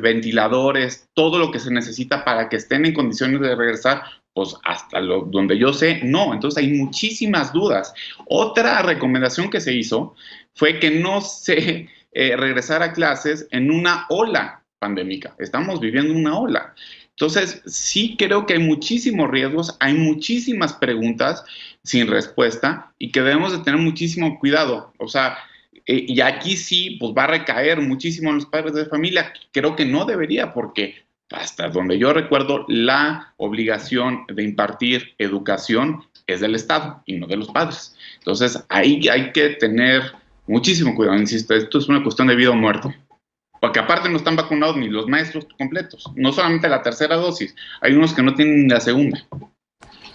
ventiladores, todo lo que se necesita para que estén en condiciones de regresar. Pues hasta donde yo sé, no. Entonces hay muchísimas dudas. Otra recomendación que se hizo fue que no se regresara a clases en una ola pandémica. Estamos viviendo una ola. Entonces, sí creo que hay muchísimos riesgos, hay muchísimas preguntas sin respuesta y que debemos de tener muchísimo cuidado. O sea, y aquí sí, pues va a recaer muchísimo en los padres de familia. Creo que no debería porque hasta donde yo recuerdo, la obligación de impartir educación es del Estado y no de los padres. Entonces, ahí hay que tener muchísimo cuidado. Insisto, esto es una cuestión de vida o muerte. Porque aparte no están vacunados ni los maestros completos. No solamente la tercera dosis, hay unos que no tienen la segunda.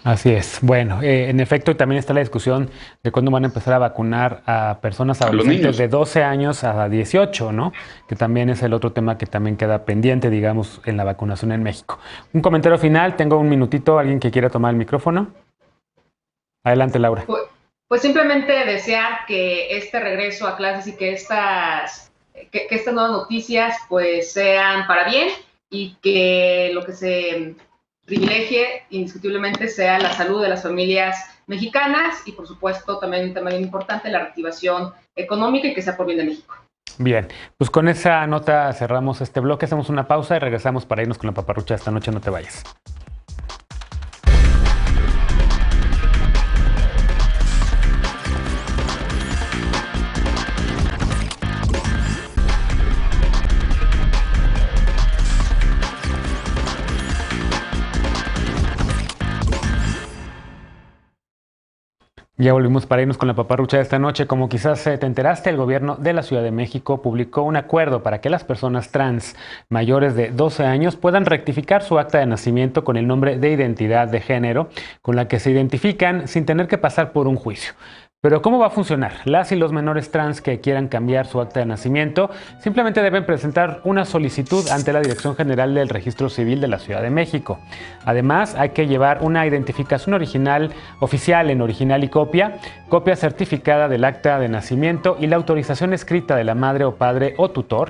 Así es. Bueno, en efecto, también está la discusión de cuándo van a empezar a vacunar a personas adolescentes de 12 años a 18, ¿no? Que también es el otro tema que también queda pendiente, digamos, en la vacunación en México. Un comentario final, tengo un minutito, ¿alguien que quiera tomar el micrófono? Adelante, Laura. Pues simplemente desear que este regreso a clases y que estas nuevas noticias pues sean para bien y que lo que se privilegie indiscutiblemente sea la salud de las familias mexicanas y por supuesto también un tema bien importante, la reactivación económica y que sea por bien de México. Bien, pues con esa nota cerramos este bloque, hacemos una pausa y regresamos para irnos con la paparrucha esta noche, no te vayas. Ya volvimos para irnos con la paparrucha de esta noche. Como quizás te enteraste, el gobierno de la Ciudad de México publicó un acuerdo para que las personas trans mayores de 12 años puedan rectificar su acta de nacimiento con el nombre de identidad de género con la que se identifican sin tener que pasar por un juicio. Pero ¿cómo va a funcionar? Las y los menores trans que quieran cambiar su acta de nacimiento simplemente deben presentar una solicitud ante la Dirección General del Registro Civil de la Ciudad de México. Además, hay que llevar una identificación original, oficial en original y copia certificada del acta de nacimiento y la autorización escrita de la madre o padre o tutor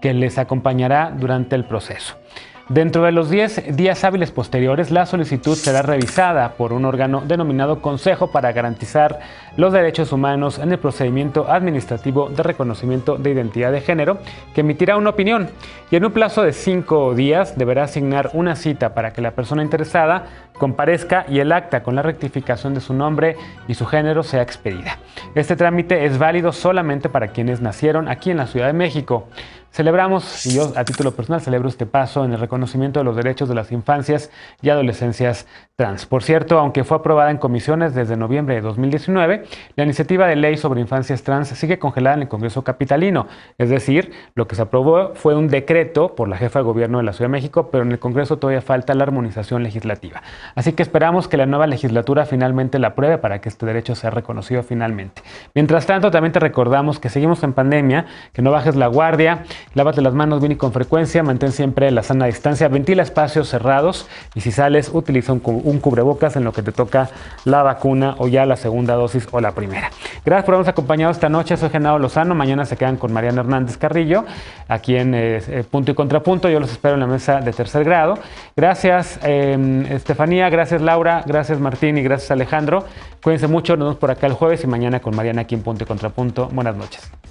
que les acompañará durante el proceso. Dentro de los 10 días hábiles posteriores, la solicitud será revisada por un órgano denominado Consejo para garantizar los derechos humanos en el procedimiento administrativo de reconocimiento de identidad de género, que emitirá una opinión y en un plazo de 5 días deberá asignar una cita para que la persona interesada comparezca y el acta con la rectificación de su nombre y su género sea expedida. Este trámite es válido solamente para quienes nacieron aquí en la Ciudad de México. Celebramos, y yo a título personal celebro este paso en el reconocimiento de los derechos de las infancias y adolescencias trans. Por cierto, aunque fue aprobada en comisiones desde noviembre de 2019, la iniciativa de ley sobre infancias trans sigue congelada en el Congreso capitalino. Es decir, lo que se aprobó fue un decreto por la jefa de gobierno de la Ciudad de México, pero en el Congreso todavía falta la armonización legislativa. Así que esperamos que la nueva legislatura finalmente la apruebe para que este derecho sea reconocido finalmente. Mientras tanto, también te recordamos que seguimos en pandemia, que no bajes la guardia. Lávate las manos bien y con frecuencia, mantén siempre la sana distancia, ventila espacios cerrados y si sales utiliza un cubrebocas en lo que te toca la vacuna o ya la segunda dosis o la primera. Gracias por habernos acompañado esta noche, soy Genaro Lozano, mañana se quedan con Mariana Hernández Carrillo, aquí en Punto y Contrapunto, yo los espero en la mesa de tercer grado. Gracias Estefanía, gracias Laura, gracias Martín y gracias Alejandro. Cuídense mucho, nos vemos por acá el jueves y mañana con Mariana aquí en Punto y Contrapunto. Buenas noches.